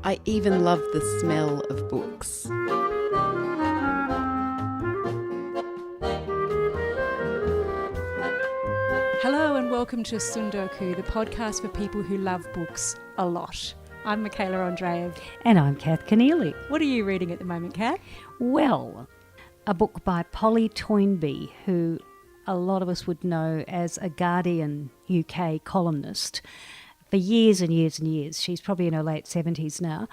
I even love the smell of books. Hello and welcome to Sundoku, the podcast for people who love books a lot. I'm Michaela Andreev. And I'm Kath Keneally. What are you reading at the moment, Kath? Well, a book by Polly Toynbee, who a lot of us would know as a Guardian UK columnist for years and years and years. She's probably in her late 70s now.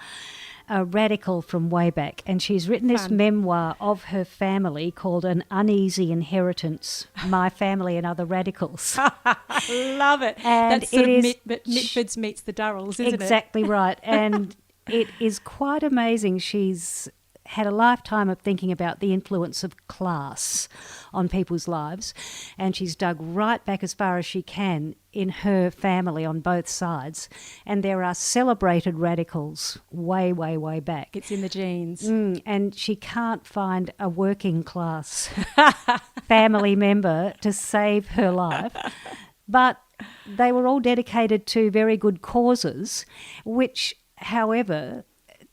A radical from way back, and she's written this memoir of her family called An Uneasy Inheritance, My Family and Other Radicals. Love it. And that's sort of Mitford's meets the Durrells, isn't it? Exactly right. And it is quite amazing. She's had a lifetime of thinking about the influence of class on people's lives, and she's dug right back as far as she can in her family on both sides, and there are celebrated radicals way, way, way back. It's in the genes. And she can't find a working class family member to save her life, but they were all dedicated to very good causes, which, however,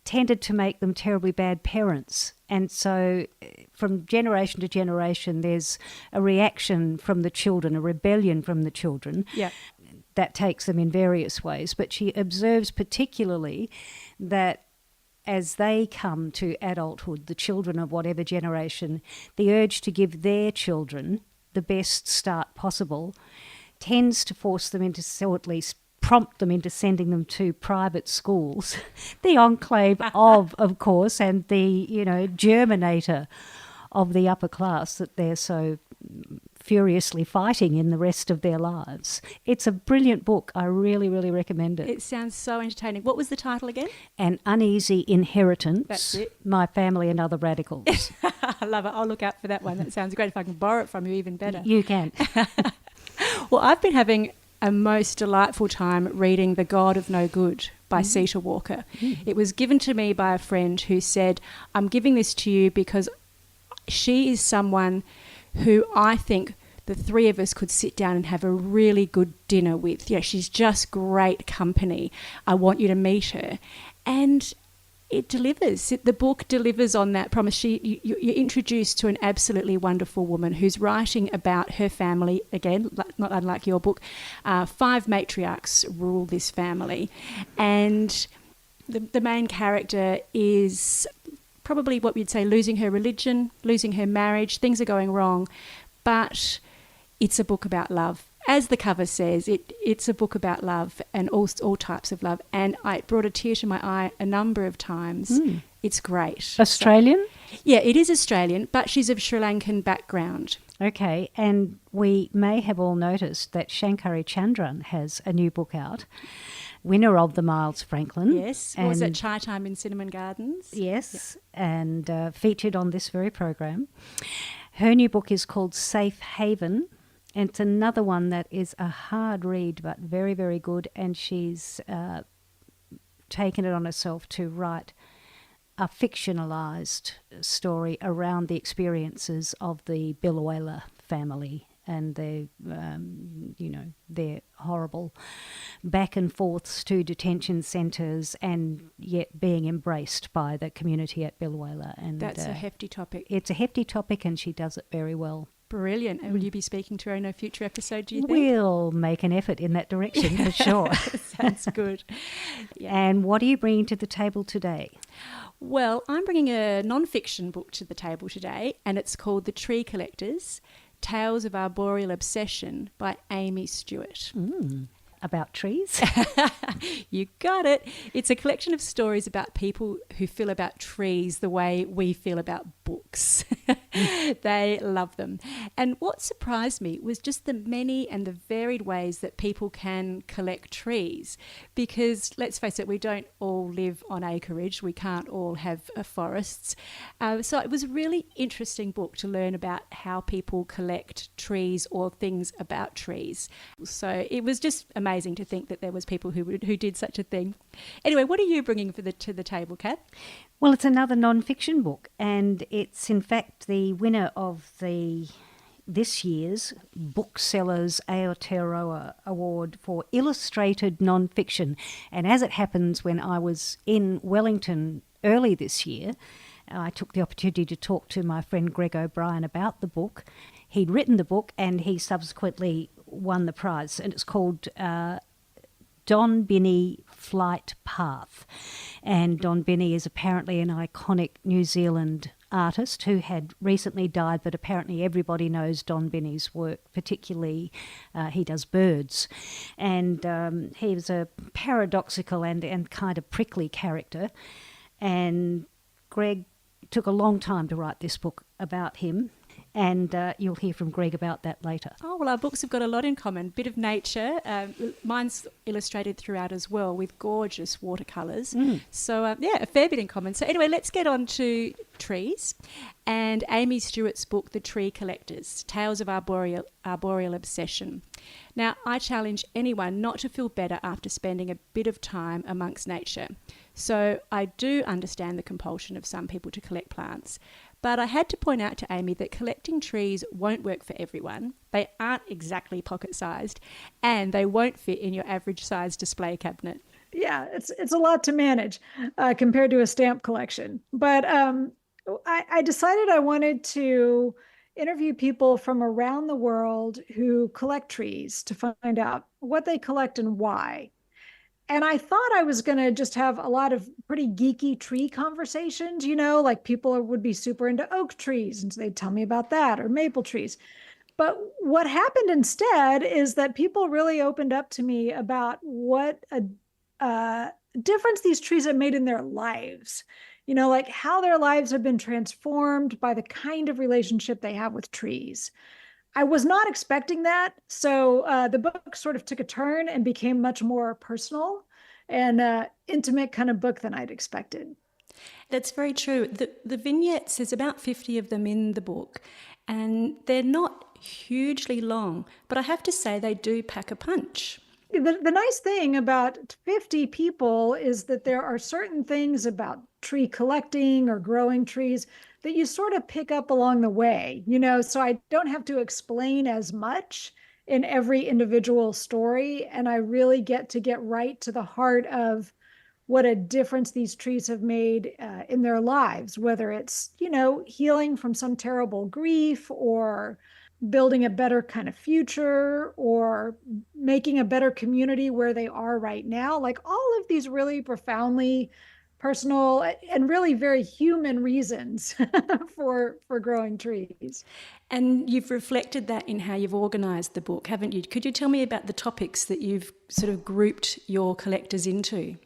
tended to make them terribly bad parents. And so from generation to generation, there's a reaction from the children, a rebellion from the children that takes them in various ways. But she observes particularly that as they come to adulthood, the children of whatever generation, the urge to give their children the best start possible tends to force them into, or at least prompt them into sending them to private schools, the enclave of course, and the, germinator of the upper class that they're so furiously fighting in the rest of their lives. It's a brilliant book. I really, really recommend it. It sounds so entertaining. What was the title again? An Uneasy Inheritance. That's it. My Family and Other Radicals. I love it. I'll look out for that one. That sounds great. If I can borrow it from you, even better. You can. Well, I've been having a most delightful time reading The God of No Good by Sita Walker. It was given to me by a friend who said, I'm giving this to you because she is someone who I think the three of us could sit down and have a really good dinner with. Yeah, she's just great company. I want you to meet her. And it delivers. The book delivers on that promise. You're introduced to an absolutely wonderful woman who's writing about her family, again, not unlike your book. 5 matriarchs rule this family. And the main character is probably what we'd say losing her religion, losing her marriage. Things are going wrong. But it's a book about love. As the cover says, it's a book about love and all types of love. And it brought a tear to my eye a number of times. It's great. Australian? So, yeah, it is Australian, but she's of Sri Lankan background. Okay. And we may have all noticed that Shankari Chandran has a new book out, winner of the Miles Franklin. Yes. Was it Chai Time in Cinnamon Gardens? Yes, and featured on this very program. Her new book is called Safe Haven. And it's another one that is a hard read, but very, very good. And she's taken it on herself to write a fictionalised story around the experiences of the Biloela family and their horrible back and forths to detention centres and yet being embraced by the community at Biloela. And that's a hefty topic. It's a hefty topic, and she does it very well. Brilliant. And will you be speaking to her in a future episode, do you think? We'll make an effort in that direction for sure. Sounds good. Yeah. And what are you bringing to the table today? Well, I'm bringing a non-fiction book to the table today, and it's called The Tree Collectors, Tales of Arboreal Obsession by Amy Stewart. About trees? You got it. It's a collection of stories about people who feel about trees the way we feel about books. They love them. And what surprised me was just the many and the varied ways that people can collect trees. Because let's face it, we don't all live on acreage. We can't all have forests. So it was a really interesting book to learn about how people collect trees or things about trees. So it was just amazing to think that there was people who did such a thing. Anyway, what are you bringing to the table, Kath? Well, it's another non-fiction book, and it's in fact the winner of the this year's Booksellers Aotearoa Award for Illustrated Non-Fiction. And as it happens, when I was in Wellington early this year, I took the opportunity to talk to my friend Greg O'Brien about the book. He'd written the book and he subsequently won the prize, and it's called Don Binney Flight Path. And Don Binney is apparently an iconic New Zealand artist who had recently died, but apparently everybody knows Don Binney's work, particularly he does birds. And he was a paradoxical and kind of prickly character. And Greg took a long time to write this book about him. And you'll hear from Greg about that later. Oh, well, our books have got a lot in common. Bit of nature. Mine's illustrated throughout as well with gorgeous watercolours. So, yeah, a fair bit in common. So anyway, let's get on to trees. And Amy Stewart's book, The Tree Collectors, Tales of Arboreal Obsession. Now, I challenge anyone not to feel better after spending a bit of time amongst nature. So I do understand the compulsion of some people to collect plants. But I had to point out to Amy that collecting trees won't work for everyone. They aren't exactly pocket-sized, and they won't fit in your average-sized display cabinet. Yeah, it's a lot to manage compared to a stamp collection. But I decided I wanted to interview people from around the world who collect trees to find out what they collect and why. And I thought I was going to just have a lot of pretty geeky tree conversations, like people would be super into oak trees, and so they'd tell me about that, or maple trees. But what happened instead is that people really opened up to me about what a difference these trees have made in their lives, like how their lives have been transformed by the kind of relationship they have with trees. I was not expecting that. So the book sort of took a turn and became much more personal and intimate kind of book than I'd expected. That's very true. The vignettes, there's about 50 of them in the book, and they're not hugely long, but I have to say they do pack a punch. The nice thing about 50 people is that there are certain things about tree collecting or growing trees that you sort of pick up along the way, so I don't have to explain as much in every individual story. And I really get right to the heart of what a difference these trees have made in their lives, whether it's, healing from some terrible grief or building a better kind of future or making a better community where they are right now. Like all of these really profoundly personal and really very human reasons for growing trees. And you've reflected that in how you've organised the book, haven't you? Could you tell me about the topics that you've sort of grouped your collectors into?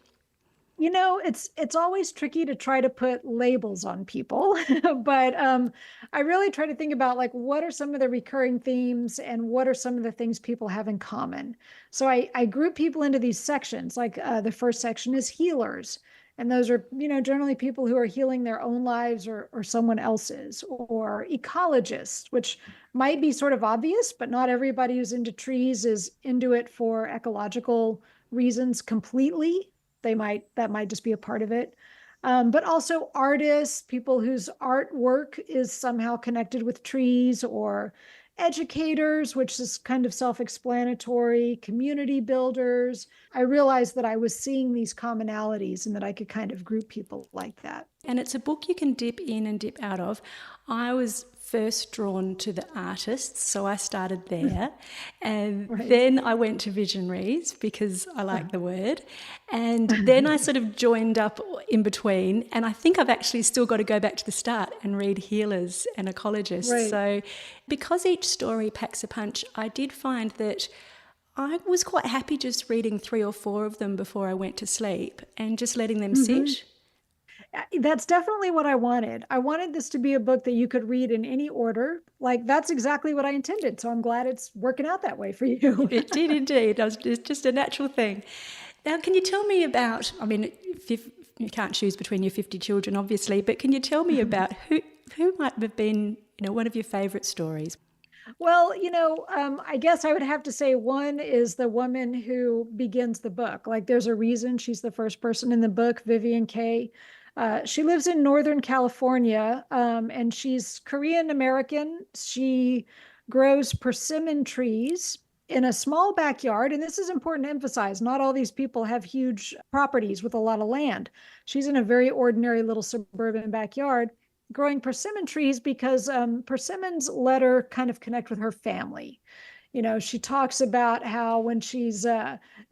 It's always tricky to try to put labels on people, but I really try to think about like what are some of the recurring themes and what are some of the things people have in common. So I group people into these sections. Like the first section is healers. And those are, generally people who are healing their own lives or someone else's, or ecologists, which might be sort of obvious, but not everybody who's into trees is into it for ecological reasons completely. That might just be a part of it. But also artists, people whose artwork is somehow connected with trees, or educators, which is kind of self-explanatory, community builders. I realized that I was seeing these commonalities and that I could kind of group people like that. And it's a book you can dip in and dip out of. I was first drawn to the artists, so I started there. And then I went to visionaries because I like the word. And then I sort of joined up in between. And I think I've actually still got to go back to the start and read healers and ecologists. Right. So because each story packs a punch, I did find that I was quite happy just reading 3 or 4 of them before I went to sleep and just letting them sit. That's definitely what I wanted. I wanted this to be a book that you could read in any order. Like that's exactly what I intended. So I'm glad it's working out that way for you. It did indeed. It's just a natural thing. Now, can you tell me about, you can't choose between your 50 children, obviously, but can you tell me about who might have been, one of your favourite stories? Well, I guess I would have to say one is the woman who begins the book. Like there's a reason she's the first person in the book, Vivian Kay. She lives in Northern California, and she's Korean American. She grows persimmon trees in a small backyard. And this is important to emphasize. Not all these people have huge properties with a lot of land. She's in a very ordinary little suburban backyard growing persimmon trees because persimmons let her kind of connect with her family. You know, she talks about how when she's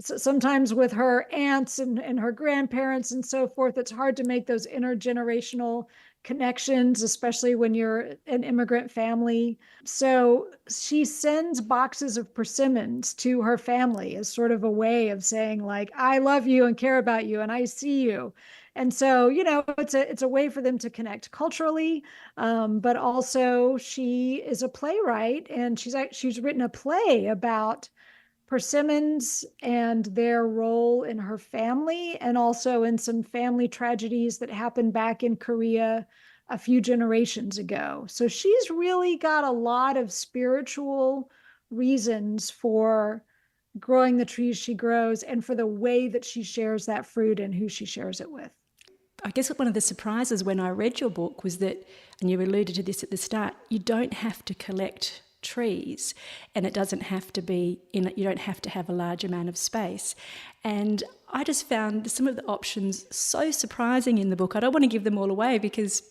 sometimes with her aunts and her grandparents and so forth, it's hard to make those intergenerational connections, especially when you're an immigrant family. So she sends boxes of persimmons to her family as sort of a way of saying, like, I love you and care about you and I see you. And so, you know, it's a way for them to connect culturally, but also she is a playwright, and she's written a play about persimmons and their role in her family, and also in some family tragedies that happened back in Korea a few generations ago. So she's really got a lot of spiritual reasons for growing the trees she grows and for the way that she shares that fruit and who she shares it with. I guess one of the surprises when I read your book was that, and you alluded to this at the start, you don't have to collect trees, and it doesn't have to be you don't have to have a large amount of space. And I just found some of the options so surprising in the book. I don't want to give them all away because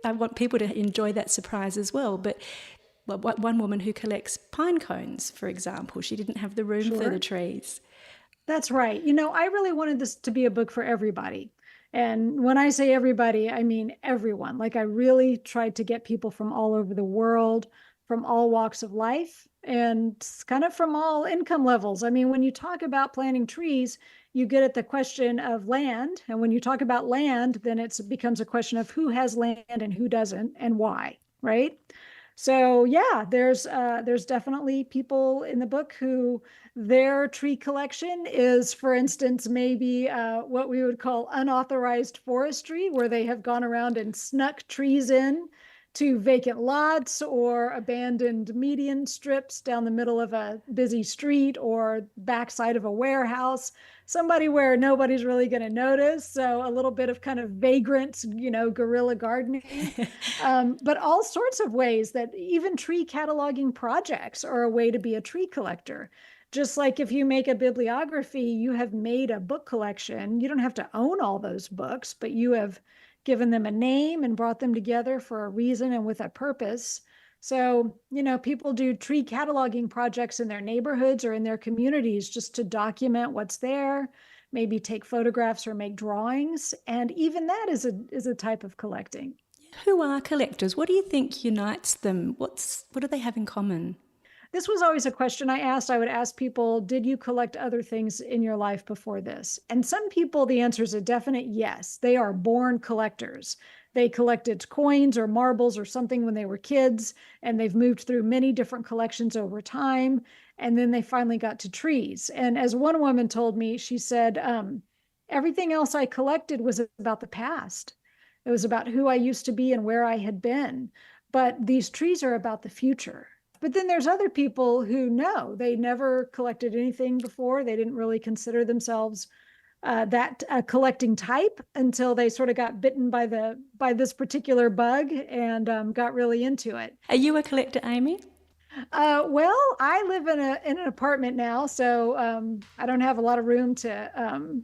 I want people to enjoy that surprise as well. But one woman who collects pine cones, for example, she didn't have the room for the trees. That's right. You know, I really wanted this to be a book for everybody. And when I say everybody, I mean everyone. Like, I really tried to get people from all over the world, from all walks of life, and kind of from all income levels. I mean, when you talk about planting trees, you get at the question of land. And when you talk about land, then it becomes a question of who has land and who doesn't and why, right? So yeah, there's definitely people in the book who their tree collection is, for instance, maybe what we would call unauthorized forestry, where they have gone around and snuck trees in to vacant lots or abandoned median strips down the middle of a busy street or backside of a warehouse, somebody where nobody's really going to notice. So a little bit of kind of vagrant, you know, guerrilla gardening, but all sorts of ways that even tree cataloging projects are a way to be a tree collector. Just like if you make a bibliography, you have made a book collection. You don't have to own all those books, but you have given them a name and brought them together for a reason and with a purpose. So, you know, people do tree cataloging projects in their neighborhoods or in their communities just to document what's there, maybe take photographs or make drawings. And even that is a type of collecting. Who are collectors? What do you think unites them? What do they have in common? This was always a question I asked. I would ask people, did you collect other things in your life before this? And some people, the answer is a definite yes. They are born collectors. They collected coins or marbles or something when they were kids, and they've moved through many different collections over time. And then they finally got to trees. And as one woman told me, she said, everything else I collected was about the past. It was about who I used to be and where I had been. But these trees are about the future. But then there's other people who know they never collected anything before. They didn't really consider themselves that collecting type until they sort of got bitten by this particular bug and got really into it. Are you a collector, Amy? Well, I live in an apartment now, so I don't have a lot of room to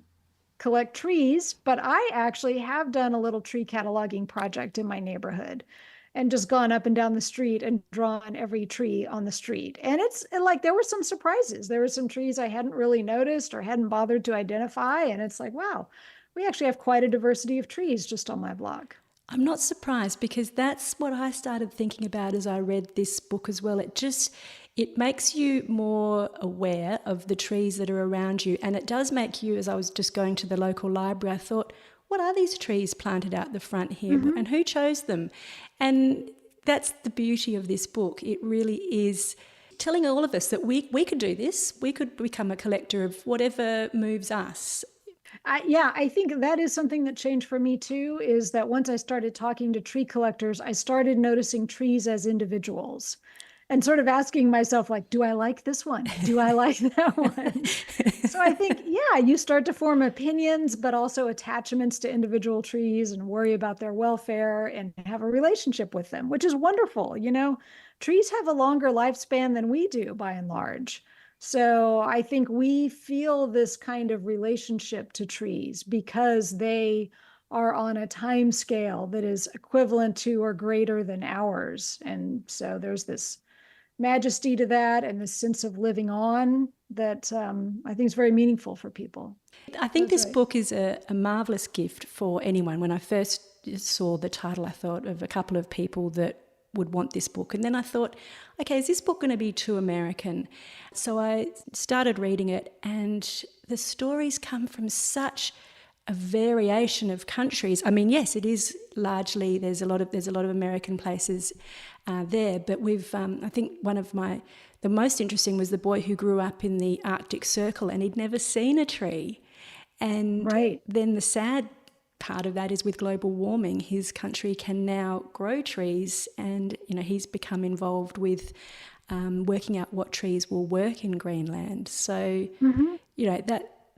collect trees, but I actually have done a little tree cataloging project in my neighborhood and just gone up and down the street and drawn every tree on the street. And it's like, there were some surprises. There were some trees I hadn't really noticed or hadn't bothered to identify. And it's like, wow, we actually have quite a diversity of trees just on my block. I'm not surprised, because that's what I started thinking about as I read this book as well. It makes you more aware of the trees that are around you. And it does make you, as I was just going to the local library, I thought, what are these trees planted out the front here, and who chose them? And that's the beauty of this book. It really is telling all of us that we could do this. We could become a collector of whatever moves us. I think that is something that changed for me too, is that once I started talking to tree collectors, I started noticing trees as individuals and sort of asking myself, like, do I like this one? Do I like that one? So I think, yeah, you start to form opinions, but also attachments to individual trees and worry about their welfare and have a relationship with them, which is wonderful. You know, trees have a longer lifespan than we do by and large. So I think we feel this kind of relationship to trees because they are on a time scale that is equivalent to or greater than ours. And so there's this majesty to that and this sense of living on that I think is very meaningful for people. I think this book is a marvellous gift for anyone. When I first saw the title, I thought of a couple of people that would want this book. And then I thought, okay, is this book going to be too American? So I started reading it, and the stories come from such a variation of countries. I mean, yes, it is largely, there's a lot of American places there, but I think one of the most interesting was the boy who grew up in the Arctic Circle and he'd never seen a tree. And then the sad part of that is with global warming, his country can now grow trees, and he's become involved with working out what trees will work in Greenland. So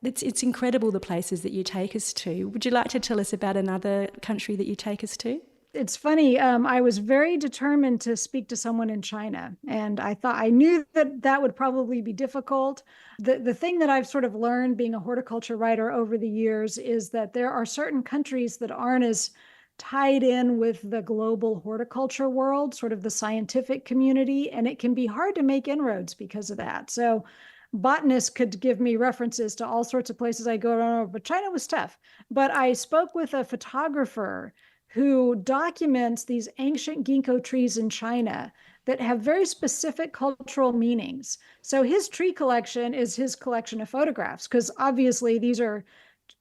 it's incredible the places that you take us to. Would you like to tell us about another country that you take us to? It's funny. I was very determined to speak to someone in China, and I knew that would probably be difficult. The thing that I've sort of learned being a horticulture writer over the years is that there are certain countries that aren't as tied in with the global horticulture world, sort of the scientific community, and it can be hard to make inroads because of that. So botanists could give me references to all sorts of places I go around, but China was tough. But I spoke with a photographer who documents these ancient ginkgo trees in China that have very specific cultural meanings. So his tree collection is his collection of photographs, because obviously these are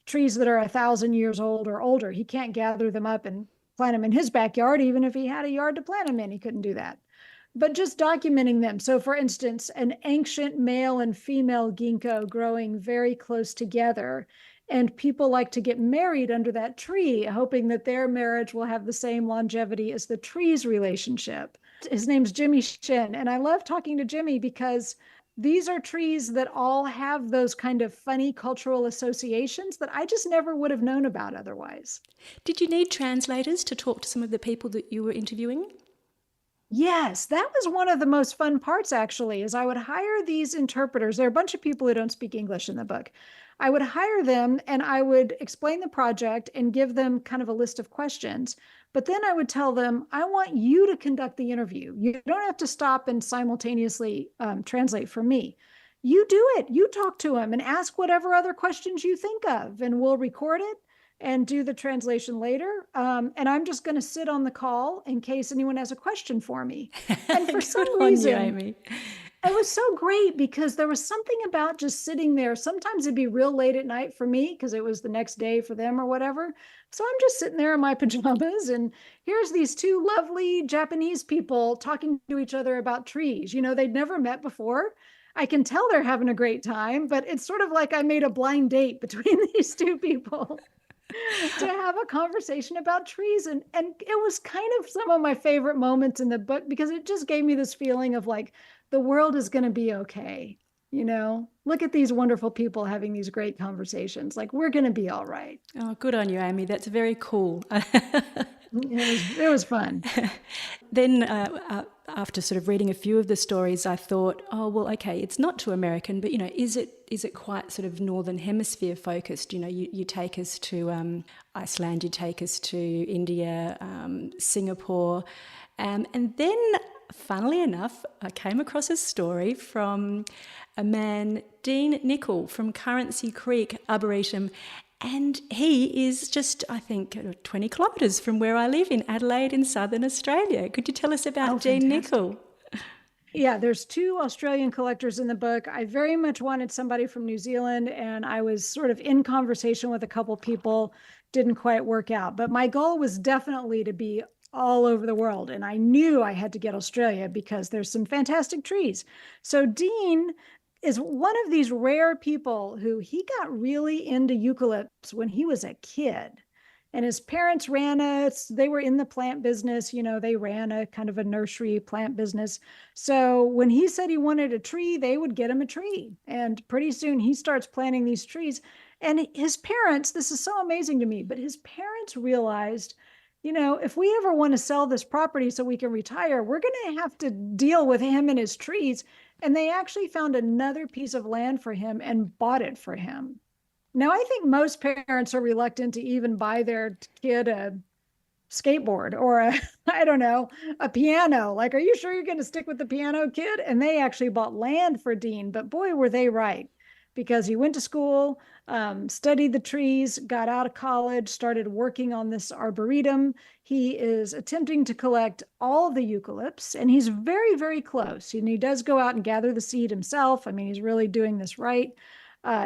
trees that are 1,000 years old or older. He can't gather them up and plant them in his backyard. Even if he had a yard to plant them in, he couldn't do that. But just documenting them. So for instance, an ancient male and female ginkgo growing very close together, and people like to get married under that tree, hoping that their marriage will have the same longevity as the tree's relationship. His name's Jimmy Shin, and I love talking to Jimmy because these are trees that all have those kind of funny cultural associations that I just never would have known about otherwise. Did you need translators to talk to some of the people that you were interviewing? Yes, that was one of the most fun parts, actually, is I would hire these interpreters. There are a bunch of people who don't speak English in the book. I would hire them and I would explain the project and give them kind of a list of questions. But then I would tell them, I want you to conduct the interview. You don't have to stop and simultaneously translate for me. You do it. You talk to them and ask whatever other questions you think of, and we'll record it and do the translation later. And I'm just going to sit on the call in case anyone has a question for me. And for some reason, Amy. It was so great because there was something about just sitting there. Sometimes it'd be real late at night for me because it was the next day for them or whatever. So I'm just sitting there in my pajamas, and here's these two lovely Japanese people talking to each other about trees. They'd never met before. I can tell they're having a great time, but it's sort of like I made a blind date between these two people to have a conversation about trees. And it was kind of some of my favorite moments in the book because it just gave me this feeling of like, the world is going to be okay. Look at these wonderful people having these great conversations. Like, we're going to be all right. Oh, good on you, Amy. That's very cool. It was fun. Then after sort of reading a few of the stories, I thought, oh, well, okay, it's not too American, but, is it quite sort of Northern Hemisphere focused? You take us to Iceland, you take us to India, Singapore, and then funnily enough, I came across a story from a man, Dean Nicol, from Currency Creek, Arboretum, and he is just, I think, 20 kilometres from where I live in Adelaide in southern Australia. Could you tell us about Dean Nicol? Yeah, there's two Australian collectors in the book. I very much wanted somebody from New Zealand, and I was sort of in conversation with a couple people, didn't quite work out. But my goal was definitely to be all over the world. And I knew I had to get Australia because there's some fantastic trees. So Dean is one of these rare people who he got really into eucalypts when he was a kid. And his parents they were in the plant business, they ran a kind of a nursery plant business. So when he said he wanted a tree, they would get him a tree. And pretty soon he starts planting these trees. And his parents, this is so amazing to me, but his parents realized if we ever want to sell this property so we can retire, we're going to have to deal with him and his trees. And they actually found another piece of land for him and bought it for him. Now, I think most parents are reluctant to even buy their kid a skateboard or I don't know, a piano. Like, are you sure you're going to stick with the piano, kid? And they actually bought land for Dean, but boy, were they right, because he went to school, studied the trees, got out of college, started working on this arboretum. He is attempting to collect all the eucalypts, and he's very, very close. And he does go out and gather the seed himself. I mean, he's really doing this right.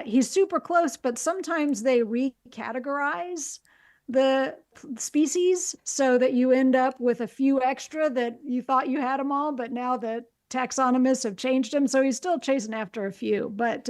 He's super close, but sometimes they recategorize the species so that you end up with a few extra that you thought you had them all, but now the taxonomists have changed them. So he's still chasing after a few, but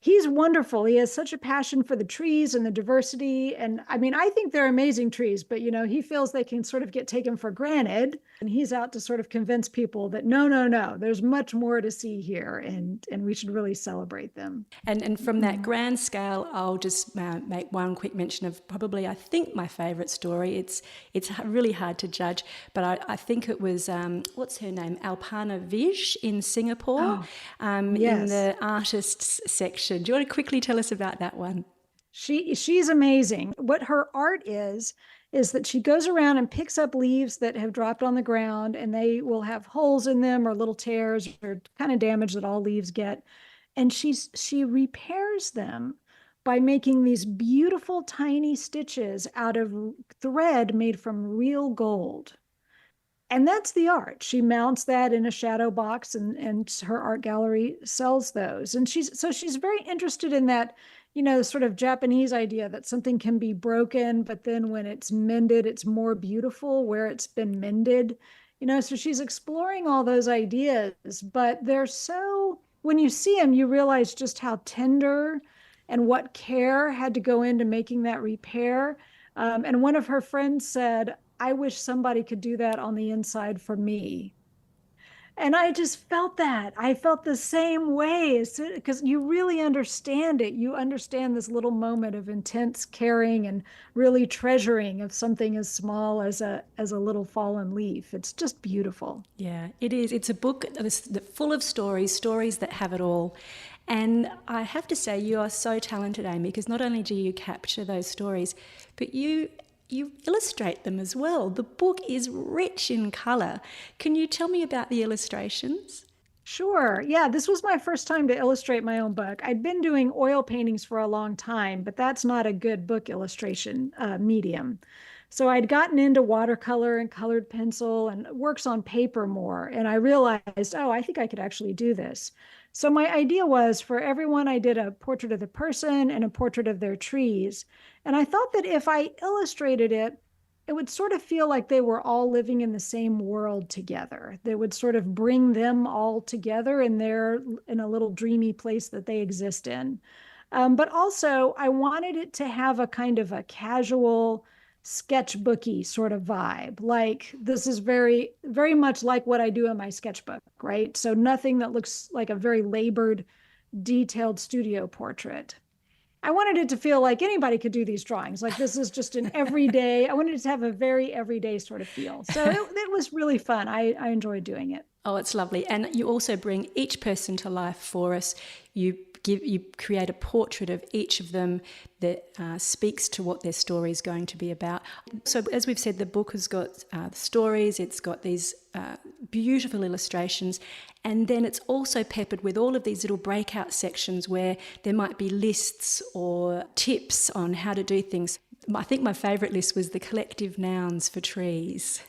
he's wonderful. He has such a passion for the trees and the diversity. And I mean, I think they're amazing trees, but he feels they can sort of get taken for granted. And he's out to sort of convince people that no, there's much more to see here, and we should really celebrate them. And from that grand scale, I'll just make one quick mention of probably, I think, my favourite story. It's really hard to judge, but I think it was, what's her name? Alpana Vij in Singapore, yes. in the artists section. Do you want to quickly tell us about that one? She's amazing. What her art is that she goes around and picks up leaves that have dropped on the ground, and they will have holes in them or little tears or kind of damage that all leaves get. And she repairs them by making these beautiful tiny stitches out of thread made from real gold. And that's the art. She mounts that in a shadow box, and her art gallery sells those. And she's very interested in that, sort of Japanese idea that something can be broken, but then when it's mended, it's more beautiful where it's been mended. So she's exploring all those ideas, but they're so, when you see them, you realize just how tender and what care had to go into making that repair. And one of her friends said, I wish somebody could do that on the inside for me. And I just felt that. I felt the same way, because you really understand it. You understand this little moment of intense caring and really treasuring of something as small as a little fallen leaf. It's just beautiful. Yeah, it is. It's a book that's full of stories that have it all. And I have to say, you are so talented, Amy, because not only do you capture those stories, but you illustrate them as well. The book is rich in colour. Can you tell me about the illustrations? Sure. Yeah, this was my first time to illustrate my own book. I'd been doing oil paintings for a long time, but that's not a good book illustration medium. So I'd gotten into watercolor and colored pencil and works on paper more. And I realized, I think I could actually do this. So my idea was, for everyone, I did a portrait of the person and a portrait of their trees. And I thought that if I illustrated it, it would sort of feel like they were all living in the same world together. That would sort of bring them all together, and they're in a little dreamy place that they exist in. But also, I wanted it to have a kind of a casual, sketchbooky sort of vibe. Like, this is very, very much like what I do in my sketchbook, right? So nothing that looks like a very labored, detailed studio portrait. I wanted it to feel like anybody could do these drawings. Like, this is just an everyday, I wanted it to have a very everyday sort of feel. So it was really fun. I enjoyed doing it. Oh, it's lovely. And you also bring each person to life for us. You create a portrait of each of them that speaks to what their story is going to be about. So as we've said, the book has got stories, it's got these beautiful illustrations, and then it's also peppered with all of these little breakout sections where there might be lists or tips on how to do things. I think my favourite list was the collective nouns for trees.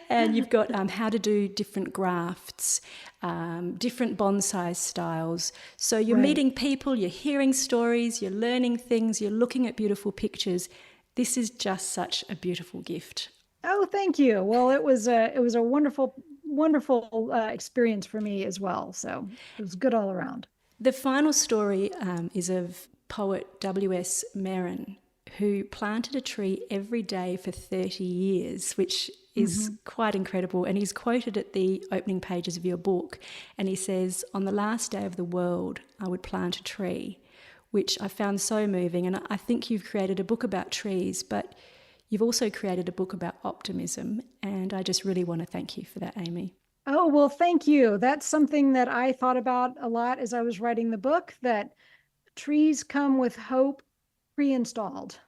And you've got how to do different grafts, different bonsai styles. So you're meeting people, you're hearing stories, you're learning things, you're looking at beautiful pictures. This is just such a beautiful gift. Oh, thank you. Well, it was a wonderful, wonderful experience for me as well. So it was good all around. The final story is of poet W.S. Merrin, who planted a tree every day for 30 years, which is quite incredible. And he's quoted at the opening pages of your book, and he says, "On the last day of the world, I would plant a tree," which I found so moving. And I think you've created a book about trees, but You've also created a book about optimism, and I just really want to thank you for that, Amy. Oh, well, thank you. That's something that I thought about a lot as I was writing the book, that trees come with hope pre-installed.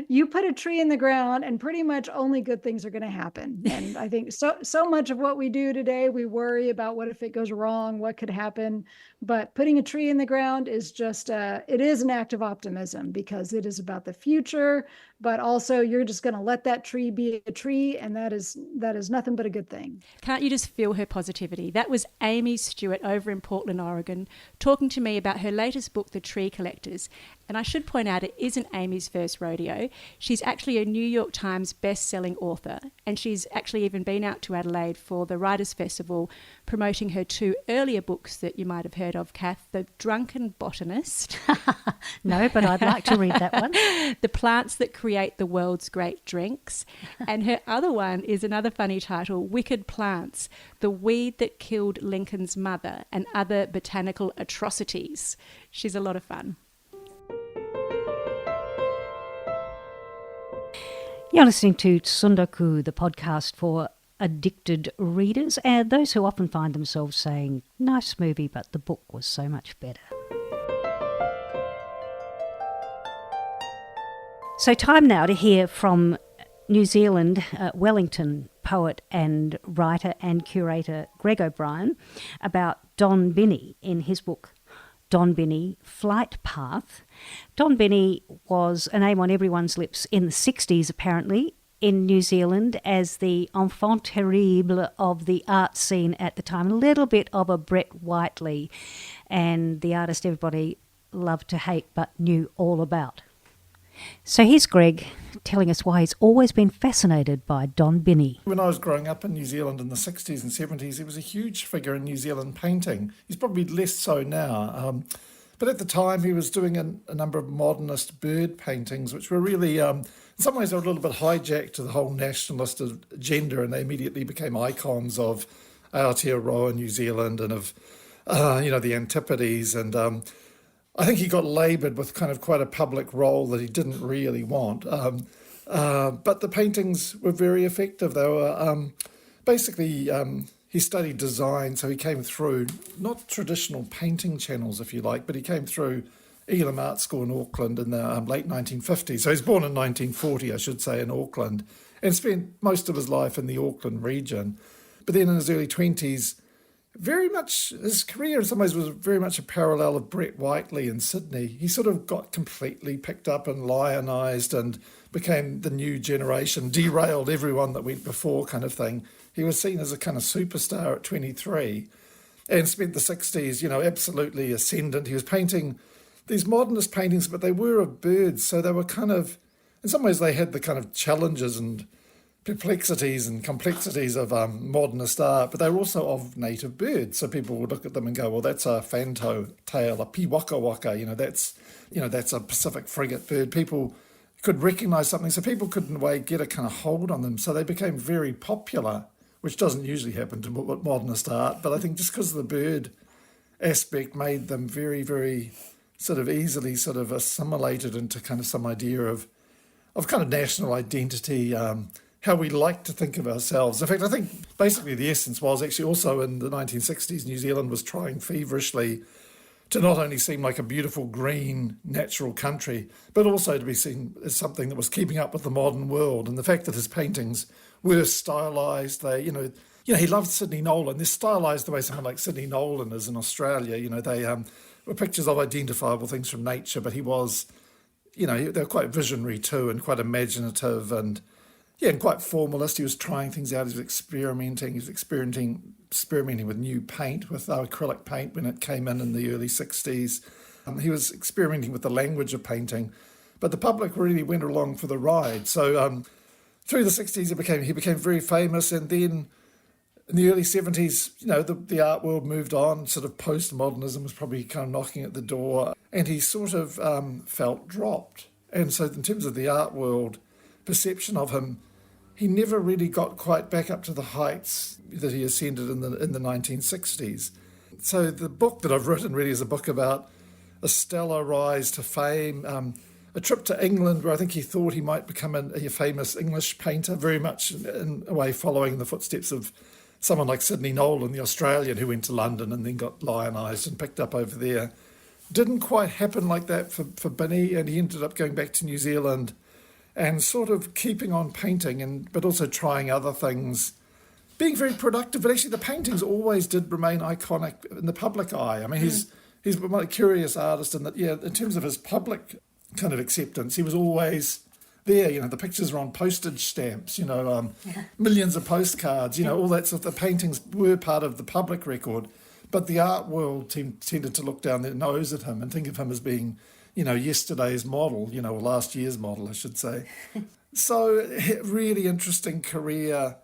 You put a tree in the ground and pretty much only good things are going to happen. And I think so much of what we do today, we worry about what if it goes wrong, what could happen. But putting a tree in the ground is just, it is an act of optimism, because it is about the future, but also you're just going to let that tree be a tree. And that is nothing but a good thing. Can't you just feel her positivity? That was Amy Stewart over in Portland, Oregon, talking to me about her latest book, The Tree Collectors. And I should point out, it isn't Amy's first rodeo. She's actually a New York Times best-selling author, and she's actually even been out to Adelaide for the Writers' Festival, promoting her 2 earlier books that you might have heard of, Kath, The Drunken Botanist. No, but I'd like to read that one. The Plants That Create the World's Great Drinks. And her other one is another funny title, Wicked Plants, The Weed That Killed Lincoln's Mother and Other Botanical Atrocities. She's a lot of fun. You're listening to Tsundoku, the podcast for addicted readers and those who often find themselves saying, nice movie, but the book was so much better. So time now to hear from New Zealand, Wellington poet and writer and curator Greg O'Brien about Don Binney in his book Don Binney, Flight Path. Don Binney was a name on everyone's lips in the 60s, apparently, in New Zealand as the enfant terrible of the art scene at the time. A little bit of a Brett Whiteley, and the artist everybody loved to hate but knew all about. So here's Greg telling us why he's always been fascinated by Don Binney. When I was growing up in New Zealand in the 60s and 70s, he was a huge figure in New Zealand painting. He's probably less so now. But at the time, he was doing a number of modernist bird paintings, which were really, in some ways, they were a little bit hijacked to the whole nationalist agenda, and they immediately became icons of Aotearoa, New Zealand, and of, the Antipodes. And I think he got laboured with kind of quite a public role that he didn't really want. But the paintings were very effective. They were basically, he studied design, so he came through, not traditional painting channels, if you like, but he came through Elam Art School in Auckland in the late 1950s. So he was born in 1940, I should say, in Auckland, and spent most of his life in the Auckland region. But then in his early 20s, very much, his career in some ways was very much a parallel of Brett Whiteley in Sydney. He sort of got completely picked up and lionised and became the new generation, derailed everyone that went before kind of thing. He was seen as a kind of superstar at 23 and spent the 60s, absolutely ascendant. He was painting these modernist paintings, but they were of birds. So they were kind of, in some ways they had the kind of challenges and perplexities and complexities of modernist art, but they were also of native birds. So people would look at them and go, well, that's a fantail, a piwaka waka, that's a Pacific frigate bird. People could recognise something, so people could in a way get a kind of hold on them. So they became very popular, which doesn't usually happen to modernist art, but I think just because of the bird aspect made them very, very sort of easily sort of assimilated into kind of some idea of kind of national identity, how we like to think of ourselves. In fact, I think basically the essence was actually also in the 1960s, New Zealand was trying feverishly to not only seem like a beautiful green natural country, but also to be seen as something that was keeping up with the modern world. And the fact that his paintings were stylised, he loved Sidney Nolan. They're stylised the way someone like Sidney Nolan is in Australia. They were pictures of identifiable things from nature, but he was, they were quite visionary too and quite imaginative and quite formalist. He was trying things out. He was experimenting. He was experimenting with new paint, with acrylic paint when it came in the early 60s. He was experimenting with the language of painting, but the public really went along for the ride. So through the 60s, he became very famous, and then in the early 70s, the art world moved on. Sort of postmodernism was probably kind of knocking at the door, and he sort of felt dropped. And so in terms of the art world perception of him, he never really got quite back up to the heights that he ascended in the 1960s. So the book that I've written really is a book about a stellar rise to fame, a trip to England where I think he thought he might become a famous English painter, very much in a way following the footsteps of someone like Sidney Nolan, the Australian, who went to London and then got lionised and picked up over there. Didn't quite happen like that for Binney, and he ended up going back to New Zealand and sort of keeping on painting, but also trying other things, being very productive. But actually the paintings always did remain iconic in the public eye. I mean, he's a curious artist in that, in terms of his public kind of acceptance, he was always there. The pictures were on postage stamps, millions of postcards, all that sort of. The paintings were part of the public record, but the art world tended to look down their nose at him and think of him as being, yesterday's model, or last year's model, I should say. So really interesting career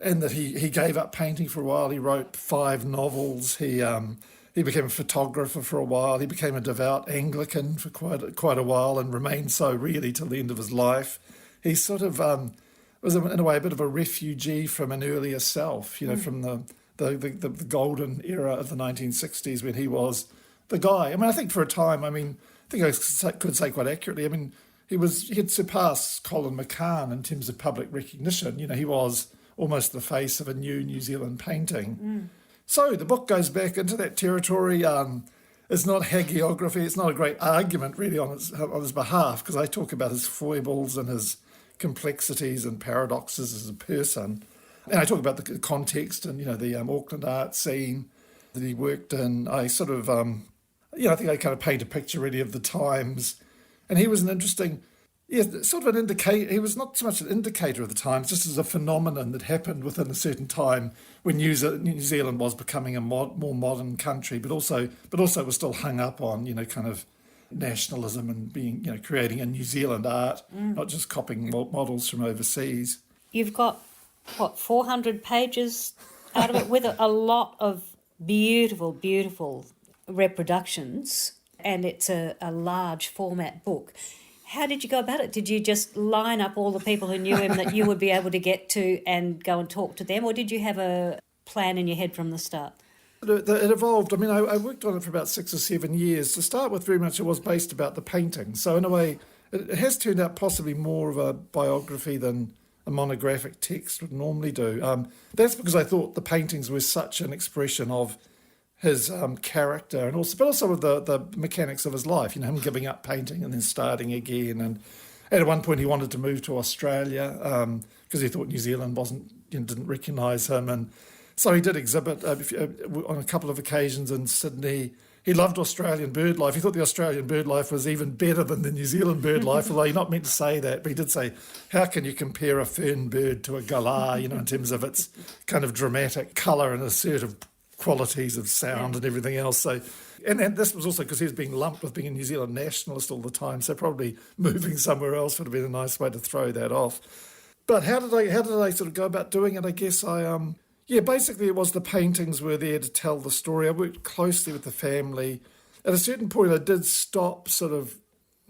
in that he gave up painting for a while. He wrote 5 novels. He became a photographer for a while. He became a devout Anglican for quite a while and remained so really till the end of his life. He sort of was in a way a bit of a refugee from an earlier self, from the golden era of the 1960s when he was the guy. I mean, I think for a time, I think I could say quite accurately, he had surpassed Colin McCann in terms of public recognition. He was almost the face of a New Zealand painting. So the book goes back into that territory. It's not hagiography. It's not a great argument really on his behalf, because I talk about his foibles and his complexities and paradoxes as a person. And I talk about the context and, the Auckland art scene that he worked in. I sort of, I think I kind of paint a picture really of the times. And he was an interesting, sort of an indicator. He was not so much an indicator of the times, just as a phenomenon that happened within a certain time when New Zealand was becoming a more modern country, but also was still hung up on, kind of nationalism and being, creating a New Zealand art, not just copying models from overseas. You've got, 400 pages out of it with a lot of beautiful, beautiful reproductions, and it's a large format book. How did you go about it? Did you just line up all the people who knew him that you would be able to get to and go and talk to them, or did you have a plan in your head from the start? It evolved. I worked on it for about 6 or 7 years. To start with, very much it was based about the painting. So in a way, it has turned out possibly more of a biography than a monographic text would normally do. That's because I thought the paintings were such an expression of his character, and also of the mechanics of his life. Him giving up painting and then starting again. And at one point, he wanted to move to Australia because he thought New Zealand didn't recognise him, and so he did exhibit on a couple of occasions in Sydney. He loved Australian bird life. He thought the Australian bird life was even better than the New Zealand bird life, although you're not meant to say that. But he did say, how can you compare a fern bird to a galah, in terms of its kind of dramatic colour and assertive qualities of sound and everything else. So, and this was also because he was being lumped with being a New Zealand nationalist all the time, so probably moving somewhere else would have been a nice way to throw that off. But how did I sort of go about doing it? I guess basically it was the paintings were there to tell the story. I worked closely with the family. At a certain point, I did stop sort of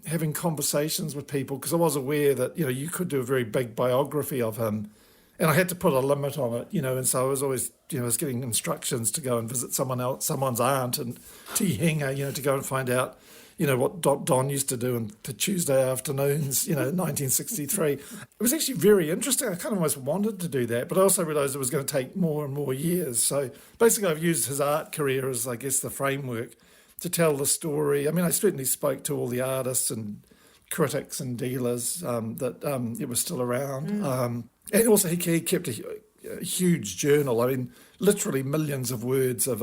having conversations with people because I was aware that, you could do a very big biography of him, and I had to put a limit on it, and so I was always, I was getting instructions to go and visit someone's aunt in Te Henga, to go and find out, what Don used to do on Tuesday afternoons, 1963. It was actually very interesting. I kind of almost wanted to do that, but I also realised it was going to take more and more years. So basically I've used his art career as, I guess, the framework to tell the story. I certainly spoke to all the artists and critics and dealers that it was still around. And also he kept a huge journal. Literally millions of words of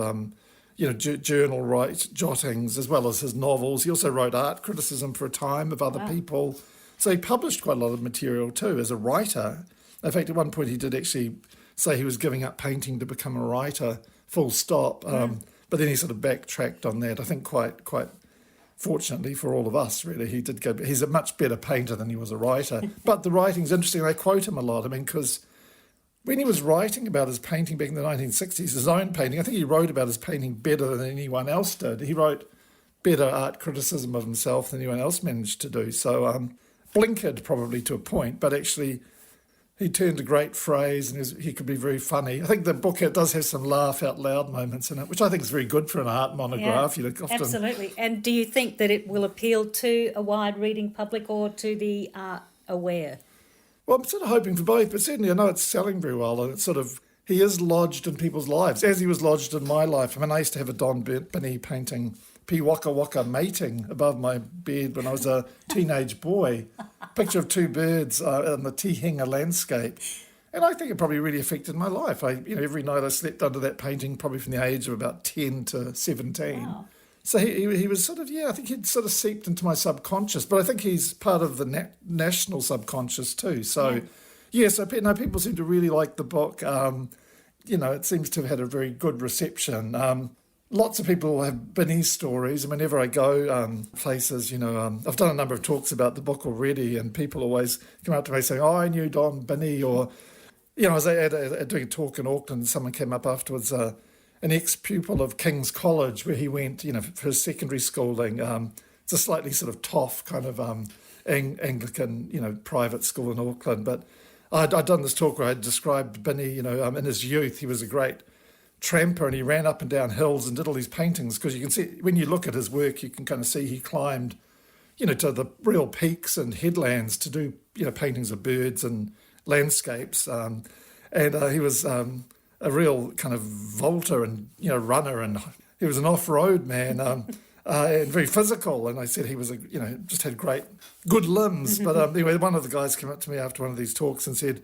journal jottings, as well as his novels. He also wrote art criticism for a time of other people. So he published quite a lot of material too as a writer. In fact, at one point he did actually say he was giving up painting to become a writer, full stop. But then he sort of backtracked on that. I think quite fortunately for all of us, really. He did go. He's a much better painter than he was a writer. But the writing's interesting. I quote him a lot. Because when he was writing about his painting back in the 1960s, his own painting, I think he wrote about his painting better than anyone else did. He wrote better art criticism of himself than anyone else managed to do. So blinkered probably to a point, but actually he turned a great phrase, and he could be very funny. I think the book does have some laugh out loud moments in it, which I think is very good for an art monograph. Yeah, Often, absolutely. And do you think that it will appeal to a wide reading public or to the art aware? Well, I'm sort of hoping for both, but certainly I know it's selling very well, and it's sort of, he is lodged in people's lives, as he was lodged in my life. I mean, I used to have a Don Binney painting, Pi Waka Waka mating, above my bed when I was a teenage boy. Picture of two birds in the Te Henga landscape. And I think it probably really affected my life. Every night I slept under that painting, probably from the age of about 10 to 17. Wow. So he was sort of, I think he'd sort of seeped into my subconscious, but I think he's part of the national subconscious too. So, so people seem to really like the book. It seems to have had a very good reception. Lots of people have Binney stories. Whenever I go places, I've done a number of talks about the book already, and people always come up to me saying, "Oh, I knew Don Binney," or, I was doing a talk in Auckland, and someone came up afterwards, an ex-pupil of King's College, where he went, for his secondary schooling. It's a slightly sort of tough kind of Anglican, private school in Auckland. But I'd done this talk where I described Binney, in his youth, he was a great tramper, and he ran up and down hills and did all these paintings, because you can see, when you look at his work, you can kind of see he climbed, to the real peaks and headlands to do, paintings of birds and landscapes. And he was a real kind of vaulter and, runner, and he was an off-road man and very physical. And I said he was, just had good limbs. But anyway, one of the guys came up to me after one of these talks and said,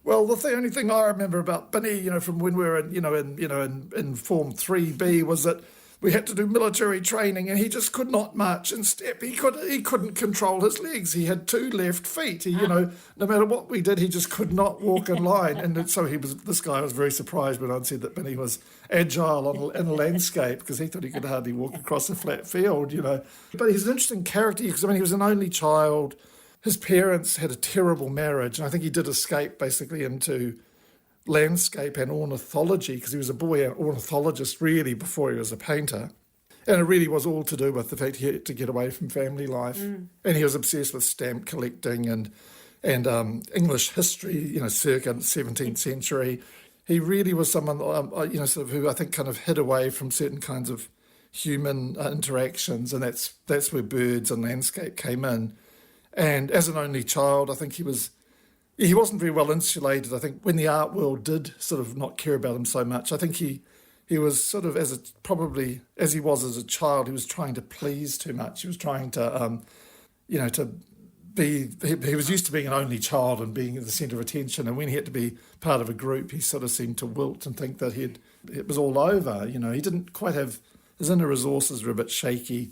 "Well, the only thing I remember about Binney, from when we were in Form 3B, was that we had to do military training, and he just could not march in step. He couldn't control his legs. He had 2 left feet. No matter what we did, he just could not walk in line." And so this guy was very surprised when I'd said that Binney was agile in a landscape, because he thought he could hardly walk across a flat field, But he's an interesting character, because he was an only child. His parents had a terrible marriage, and I think he did escape basically into landscape and ornithology, because he was a boy ornithologist really before he was a painter. And it really was all to do with the fact he had to get away from family life. And he was obsessed with stamp collecting and English history, circa 17th century. He really was someone, who I think kind of hid away from certain kinds of human interactions, and that's where birds and landscape came in. And as an only child, I think he wasn't very well insulated. I think when the art world did sort of not care about him so much, I think he was sort of, as he was as a child, he was trying to please too much. He was trying to, he was used to being an only child and being at the centre of attention. And when he had to be part of a group, he sort of seemed to wilt and think that it was all over. He didn't quite have, his inner resources were a bit shaky.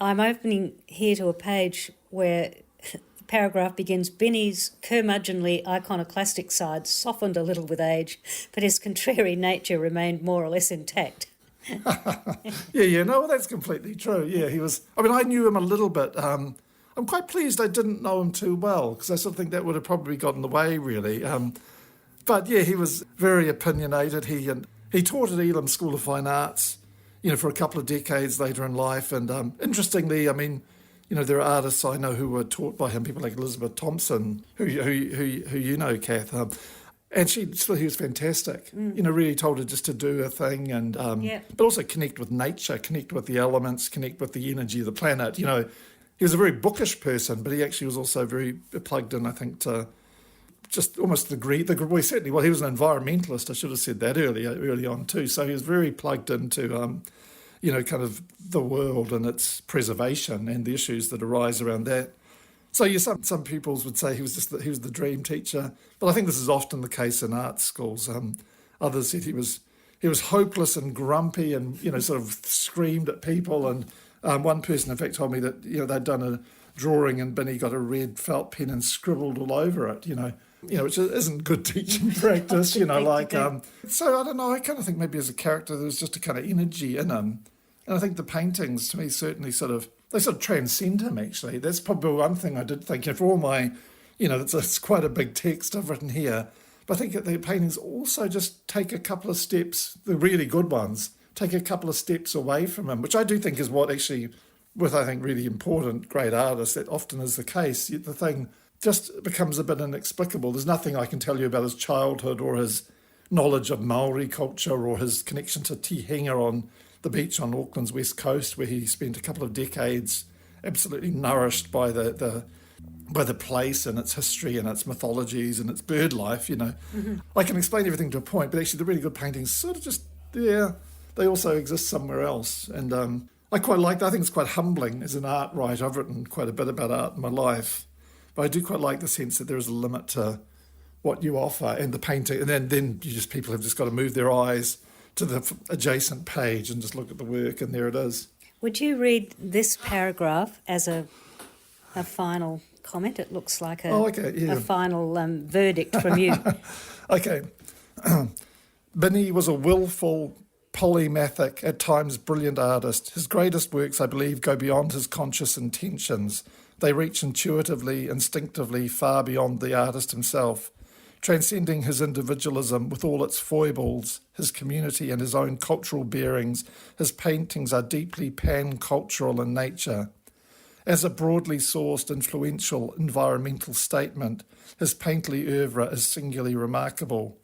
I'm opening here to a page where the paragraph begins, "Binney's curmudgeonly iconoclastic side softened a little with age, but his contrary nature remained more or less intact." No, that's completely true. Yeah, he was, I knew him a little bit. I'm quite pleased I didn't know him too well, because I sort of think that would have probably got in the way, really. But yeah, he was very opinionated. He taught at Elam School of Fine Arts, for a couple of decades later in life. And interestingly, there are artists I know who were taught by him, people like Elizabeth Thompson, who you know, Kath. And he was fantastic. Really told her just to do her thing, and but also connect with nature, connect with the elements, connect with the energy of the planet. He was a very bookish person, but he actually was also very plugged in, I think, to just almost he was an environmentalist. I should have said that early on too. So he was very plugged into, kind of the world and its preservation and the issues that arise around that. So some pupils would say he was the dream teacher, but I think this is often the case in art schools. Others said he was hopeless and grumpy and sort of screamed at people. And one person in fact told me that they'd done a drawing and Binney got a red felt pen and scribbled all over it. Which isn't good teaching practice. So I don't know. I kind of think maybe as a character there was just a kind of energy in him. And I think the paintings, to me, certainly sort of transcend him, actually. That's probably one thing I did think. For all my, it's quite a big text I've written here. But I think that the paintings also just take a couple of steps, the really good ones, take a couple of steps away from him, which I do think is what actually, with, I think, really important, great artists, that often is the case. The thing just becomes a bit inexplicable. There's nothing I can tell you about his childhood or his knowledge of Maori culture or his connection to Te Henga on the beach on Auckland's west coast, where he spent a couple of decades absolutely nourished by the place and its history and its mythologies and its bird life, I can explain everything to a point, but actually the really good paintings sort of just, they also exist somewhere else. And I quite like that. I think it's quite humbling as an art writer. I've written quite a bit about art in my life, but I do quite like the sense that there is a limit to what you offer and the painting. And then people have just got to move their eyes to the adjacent page and just look at the work, and there it is. Would you read this paragraph as a final comment? It looks like a final verdict from you. Okay. Binney was a willful, polymathic, at times brilliant artist. His greatest works, I believe, go beyond his conscious intentions. They reach intuitively, instinctively, far beyond the artist himself. Transcending his individualism with all its foibles, his community and his own cultural bearings, his paintings are deeply pan-cultural in nature. As a broadly sourced, influential, environmental statement, his painterly oeuvre is singularly remarkable.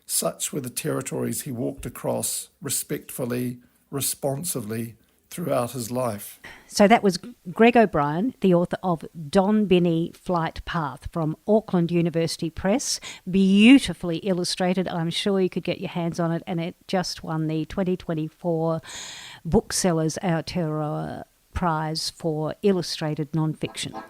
Such were the territories he walked across, respectfully, responsively, throughout his life. So that was Greg O'Brien, the author of Don Binney Flight Path from Auckland University Press. Beautifully illustrated. I'm sure you could get your hands on it, and it just won the 2024 Booksellers Aotearoa Prize for Illustrated Nonfiction.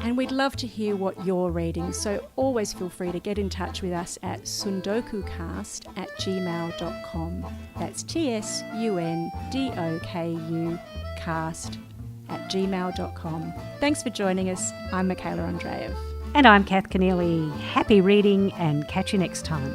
And we'd love to hear what you're reading, so always feel free to get in touch with us at sundokukast@gmail.com. That's TSUNDOKU cast@gmail.com. Thanks for joining us. I'm Michaela Andreev. And I'm Kath Keneally. Happy reading, and catch you next time.